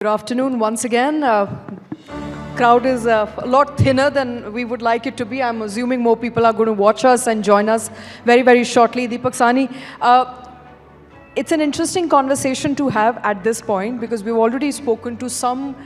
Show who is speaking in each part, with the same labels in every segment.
Speaker 1: Good afternoon once again. Crowd is a lot thinner than we would like it to be. I'm assuming more people are going to watch us and join us very, very shortly. Deepak, Sahni, it's an interesting conversation to have at this point because we've already spoken to some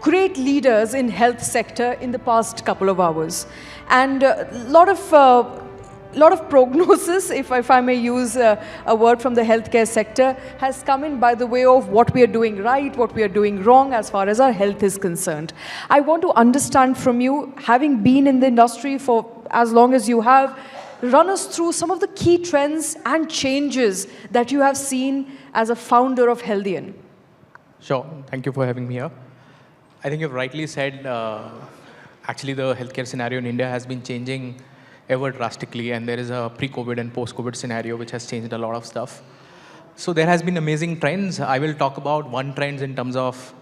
Speaker 1: great leaders in health sector in the past couple of hours. And a lot of prognosis, if I may use a word from the healthcare sector, has come in by the way of what we are doing right, what we are doing wrong as far as our health is concerned. I want to understand from you, having been in the industry for as long as you have, run us through some of the key trends and changes that you have seen as a founder of Healthian.
Speaker 2: Sure. Thank you for having me here. I think you've rightly said, actually the healthcare scenario in India has been changing ever drastically, and there is a pre-COVID and post-COVID scenario which has changed a lot of stuff. So there has been amazing trends. I will talk about one trend in terms of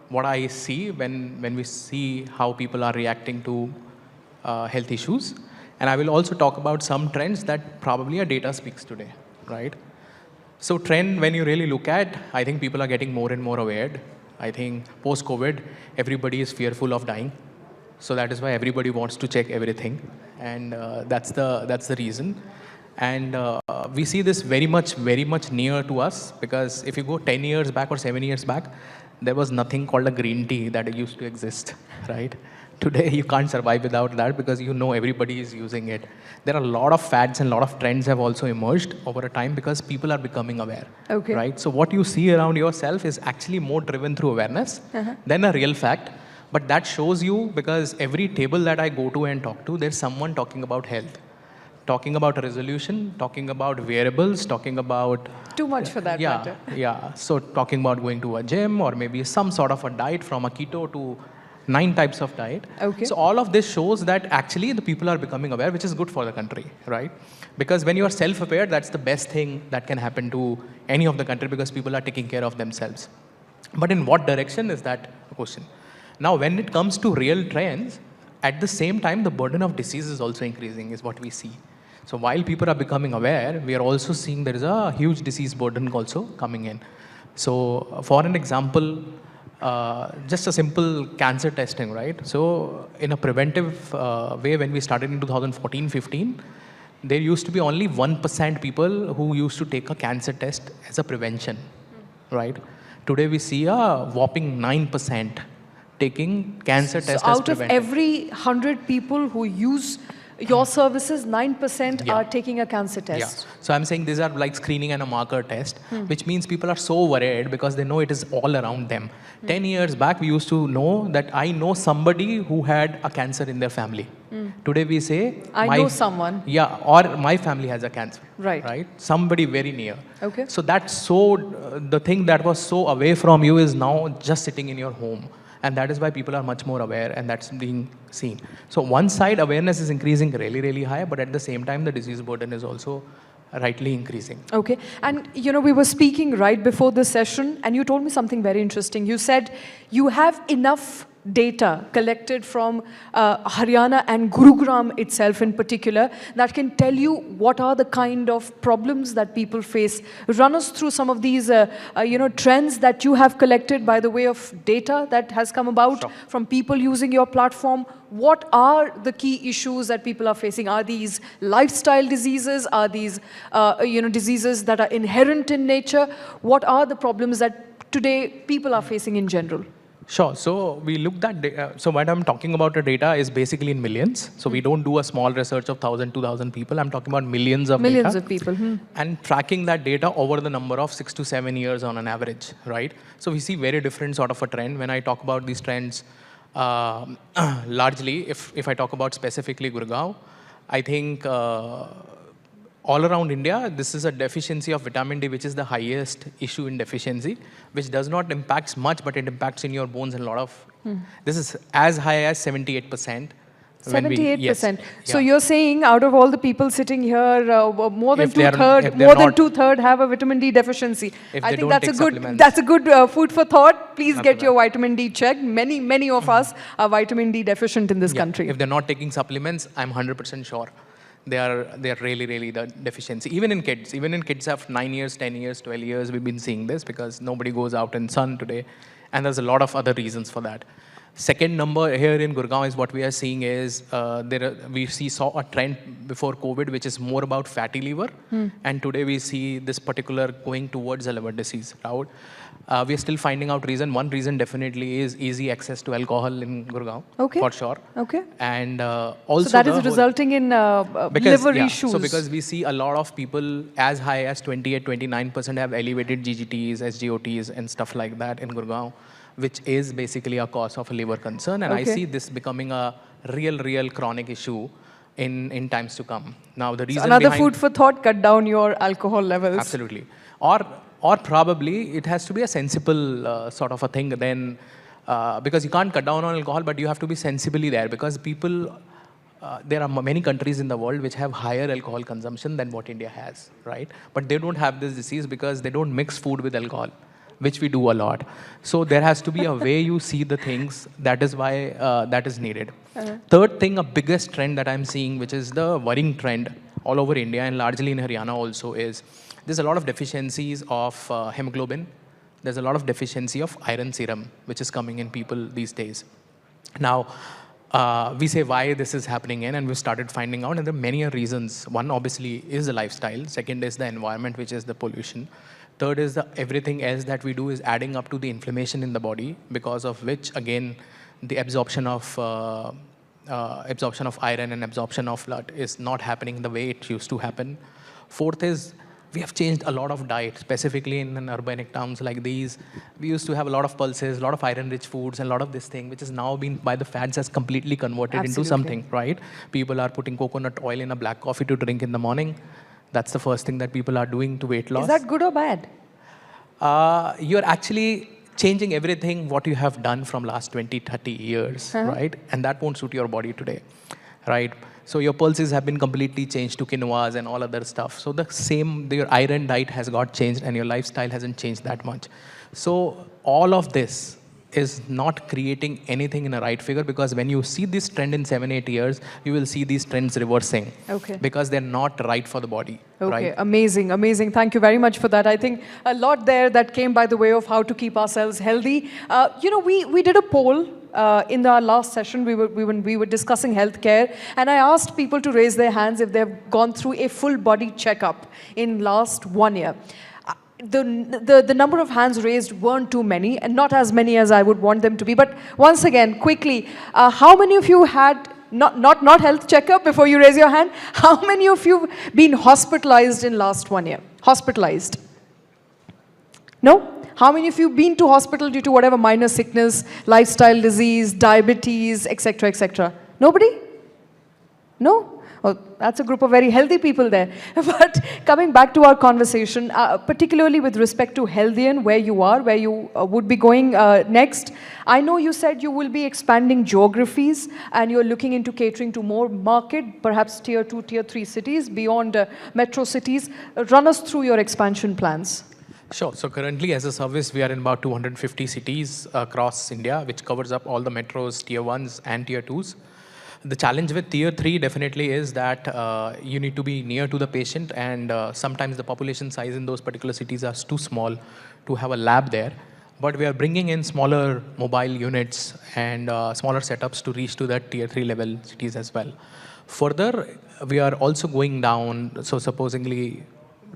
Speaker 2: what I see when we see how people are reacting to health issues. And I will also talk about some trends that probably our data speaks today, right? So trend, when you really look at, I think people are getting more and more aware. I think post-COVID, everybody is fearful of dying. So that is why everybody wants to check everything. And that's the reason. And we see this very much near to us, because if you go 10 years back or 7 years back, there was nothing called a green tea that used to exist, right? Today, you can't survive without that because you know everybody is using it. There are a lot of fads and a lot of trends have also emerged over a time because people are becoming aware, right? So what you see around yourself is actually more driven through awareness than a real fact. But that shows you, because every table that I go to and talk to, there's someone talking about health, talking about resolution, talking about wearables, talking about...
Speaker 1: Too much for that matter.
Speaker 2: Yeah, so talking about going to a gym or maybe some sort of a diet, from a keto to 9 types of diet. So all of this shows that actually the people are becoming aware, which is good for the country, right? Because when you are self-aware, that's the best thing that can happen to any of the country, because people are taking care of themselves. But in what direction is that a question? Now, when it comes to real trends, at the same time, the burden of disease is also increasing, is what we see. So while people are becoming aware, we are also seeing there is a huge disease burden also coming in. So for an example, just a simple cancer testing, right? So in a preventive way, when we started in 2014-15, there used to be only 1% people who used to take a cancer test as a prevention, right? Today we see a whopping 9% taking cancer test as preventive.
Speaker 1: Out of every 100 people who use your services, 9% are taking a cancer test.
Speaker 2: So I'm saying these are like screening and a marker test, which means people are so worried because they know it is all around them. 10 years back, we used to know that I know somebody who had a cancer in their family. Today we say,
Speaker 1: I know someone.
Speaker 2: Yeah, or my family has a cancer.
Speaker 1: Right.
Speaker 2: Somebody very near. So that's so, the thing that was so away from you is now just sitting in your home. And that is why people are much more aware, and that's being seen. So one side, awareness is increasing really high, but at the same time, the disease burden is also rightly increasing.
Speaker 1: And we were speaking right before this session, and you told me something very interesting. You said you have enough data collected from Haryana and Gurugram itself in particular that can tell you what are the kind of problems that people face. Run us through some of these trends that you have collected by the way of data that has come about from people using your platform. What are the key issues that people are facing? Are these lifestyle diseases? Are these diseases that are inherent in nature? What are the problems that today people are facing in general?
Speaker 2: Sure. So we looked at, so what I'm talking about the data is basically in millions. So we don't do a small research of 1,000, 2,000 people. I'm talking about millions of
Speaker 1: people.
Speaker 2: And tracking that data over the number of 6 to 7 years on an average, right? So we see very different sort of a trend. When I talk about these trends, largely, if I talk about specifically Gurgaon, I think all around India, this is a deficiency of vitamin D, which is the highest issue in deficiency, which does not impact much, but it impacts in your bones and a lot of, this is as high as 78%.
Speaker 1: 78%. So you're saying out of all the people sitting here, more than two-thirds have a vitamin D deficiency. I think that's a good food for thought. Please get your vitamin D checked. Many of us are vitamin D deficient in this country.
Speaker 2: If they're not taking supplements, I'm 100% sure They are really the deficiency. Even in kids of 9 years, 10 years, 12 years, we've been seeing this because nobody goes out in sun today, and there's a lot of other reasons for that. Second number here in Gurgaon is what we are seeing is saw a trend before COVID, which is more about fatty liver, and today we see this particular going towards the liver disease route. We are still finding out reason. One reason definitely is easy access to alcohol in Gurgaon, for sure.
Speaker 1: Okay.
Speaker 2: And also
Speaker 1: so that is resulting in liver issues.
Speaker 2: So because we see a lot of people as high as 28-29% have elevated GGTs, SGOTs, and stuff like that in Gurgaon, which is basically a cause of a liver concern. And I see this becoming a real chronic issue in times to come. Now the reason
Speaker 1: another food for thought: cut down your alcohol levels.
Speaker 2: Absolutely. Or probably it has to be a sensible sort of a thing then, because you can't cut down on alcohol, but you have to be sensibly there, because people, there are many countries in the world which have higher alcohol consumption than what India has, right? But they don't have this disease because they don't mix food with alcohol, which we do a lot. So there has to be a way you see the things. That is why that is needed. Third thing, a biggest trend that I'm seeing, which is the worrying trend all over India and largely in Haryana also, is there's a lot of deficiencies of hemoglobin. There's a lot of deficiency of iron serum, which is coming in people these days. Now, we say why this is happening in, and we've started finding out, and there are many reasons. One, obviously, is the lifestyle. Second is the environment, which is the pollution. Third is everything else that we do is adding up to the inflammation in the body, because of which, again, the absorption of iron and absorption of blood is not happening the way it used to happen. Fourth is we have changed a lot of diet, specifically in urbanic towns like these. We used to have a lot of pulses, a lot of iron-rich foods, and a lot of this thing, which is now been by the fads has completely converted into something, right? People are putting coconut oil in a black coffee to drink in the morning. That's the first thing that people are doing to weight loss.
Speaker 1: Is that good or bad?
Speaker 2: You're actually changing everything what you have done from last 20, 30 years, right? And that won't suit your body today, right? So your pulses have been completely changed to quinoas and all other stuff. So your iron diet has got changed and your lifestyle hasn't changed that much. So all of this is not creating anything in a right figure, because when you see this trend in 7, 8 years, you will see these trends reversing. Okay. Because they're not right for the body.
Speaker 1: Okay,
Speaker 2: right?
Speaker 1: Amazing. Thank you very much for that. I think a lot there that came by the way of how to keep ourselves healthy. We did a poll in our last session. We were discussing healthcare, and I asked people to raise their hands if they've gone through a full body checkup in last 1 year. The number of hands raised weren't too many, and not as many as I would want them to be. But once again, quickly, how many of you had not health checkup before you raise your hand? How many of you been hospitalized in last 1 year? Hospitalized? No? How many of you been to hospital due to whatever minor sickness, lifestyle disease, diabetes, etc., etc.? Nobody? No? Oh, that's a group of very healthy people there. But coming back to our conversation, particularly with respect to Healthian, where you are, where you would be going next, I know you said you will be expanding geographies and you're looking into catering to more market, perhaps tier 2, tier 3 cities, beyond metro cities. Run us through your expansion plans.
Speaker 2: Sure. So currently, as a service, we are in about 250 cities across India, which covers up all the metros, tier 1s and tier 2s. The challenge with tier 3 definitely is that you need to be near to the patient, and sometimes the population size in those particular cities are too small to have a lab there. But we are bringing in smaller mobile units and smaller setups to reach to that tier 3 level cities as well. Further, we are also going down. So supposedly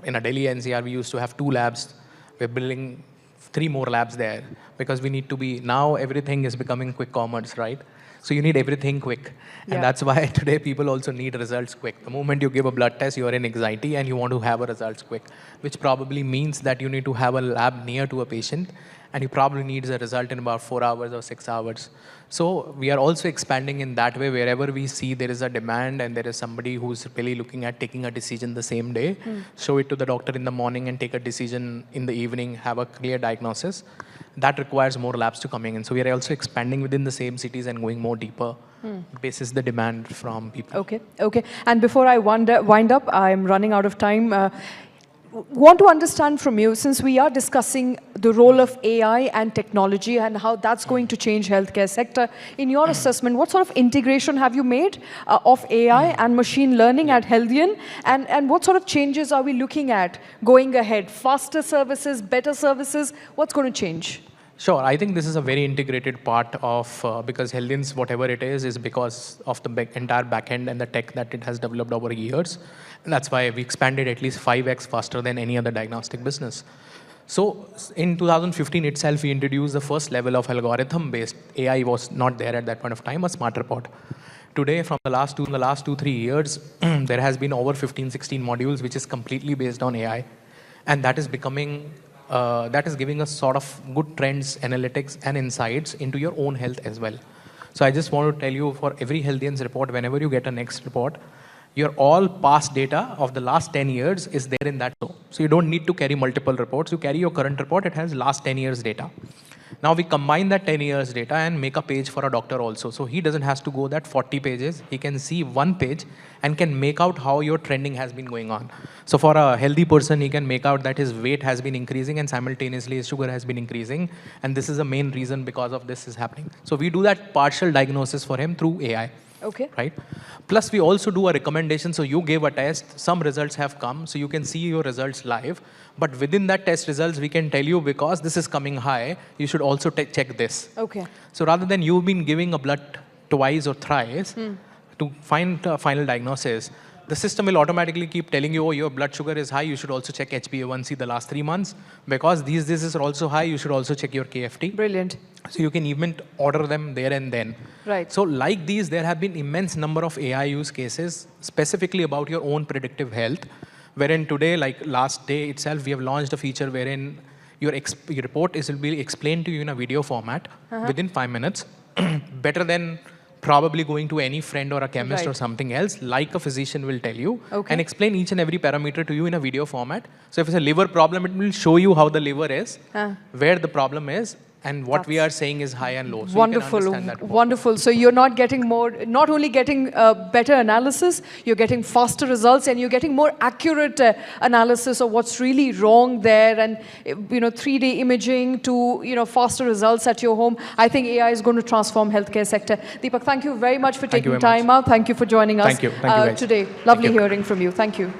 Speaker 2: in a Delhi NCR, we used to have 2 labs. We're building 3 more labs there, because we need to be, now everything is becoming quick commerce, right? So you need everything quick. And that's why today people also need results quick. The moment you give a blood test, you are in anxiety and you want to have a results quick, which probably means that you need to have a lab near to a patient, and you probably need a result in about 4 hours or 6 hours. So we are also expanding in that way. Wherever we see there is a demand and there is somebody who's really looking at taking a decision the same day, show it to the doctor in the morning and take a decision in the evening, have a clear diagnosis. That requires more labs to coming in. So we are also expanding within the same cities and going more deeper, basis the demand from people.
Speaker 1: Okay. And before I wind up, I'm running out of time. Want to understand from you, since we are discussing the role of AI and technology and how that's going to change healthcare sector. In your assessment, what sort of integration have you made of AI and machine learning at Healthian, and what sort of changes are we looking at going ahead? Faster services, better services, what's going to change?
Speaker 2: Sure, I think this is a very integrated part of, because Healthians, whatever it is because of the entire backend and the tech that it has developed over years. And that's why we expanded at least 5x faster than any other diagnostic business. So in 2015 itself, we introduced the first level of algorithm-based AI was not there at that point of time, a smart report. Today, from the last 2-3 years, there has been over 15, 16 modules, which is completely based on AI. And that is becoming, that is giving us sort of good trends, analytics, and insights into your own health as well. So I just want to tell you, for every Healthians report, whenever you get a next report, your all past data of the last 10 years is there in that. So you don't need to carry multiple reports. You carry your current report. It has last 10 years data. Now we combine that 10 years data and make a page for a doctor also. So he doesn't have to go that 40 pages. He can see one page and can make out how your trending has been going on. So for a healthy person, he can make out that his weight has been increasing and simultaneously his sugar has been increasing. And this is the main reason because of this is happening. So we do that partial diagnosis for him through AI.
Speaker 1: Okay.
Speaker 2: Right? Plus, we also do a recommendation. So you gave a test, some results have come, so you can see your results live. But within that test results, we can tell you, because this is coming high, you should also check this.
Speaker 1: Okay.
Speaker 2: So rather than you've been giving a blood twice or thrice to find a final diagnosis, the system will automatically keep telling you, oh, your blood sugar is high, you should also check HbA1c the last 3 months. Because these diseases are also high, you should also check your KFT.
Speaker 1: Brilliant.
Speaker 2: So you can even order them there and then.
Speaker 1: Right.
Speaker 2: So like these, there have been immense number of AI use cases, specifically about your own predictive health, wherein today, like last day itself, we have launched a feature wherein your report will be explained to you in a video format within 5 minutes, better than probably going to any friend or a chemist or something else, like a physician will tell you, and explain each and every parameter to you in a video format. So if it's a liver problem, it will show you how the liver is, where the problem is, and what we are saying is high and low. So
Speaker 1: wonderful,
Speaker 2: you can understand that.
Speaker 1: Wonderful. So you're not getting not only getting better analysis, you're getting faster results, and you're getting more accurate analysis of what's really wrong there, and 3D imaging to faster results at your home. I think AI is going to transform healthcare sector. Deepak, thank you very much for taking time out. Thank you for joining us.
Speaker 2: Thank you guys.
Speaker 1: Today. Lovely hearing from you. Thank you.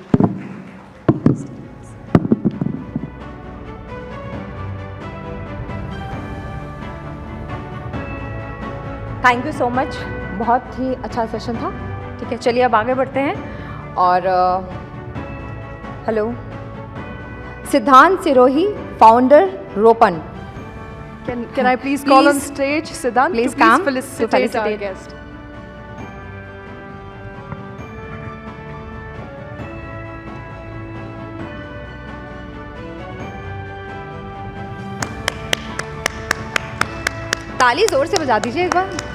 Speaker 3: Thank you so much, बहुत ही अच्छा session था. ठीक है, चलिए अब आगे बढ़ते हैं. और हेलो, सिद्धांत सिरोही, फाउंडर रोपन.
Speaker 1: Can I please call on stage Siddhant?
Speaker 3: Please
Speaker 1: to
Speaker 3: come
Speaker 1: felicitate our guest.
Speaker 3: ताली जोर से बजा दीजिए एक बार.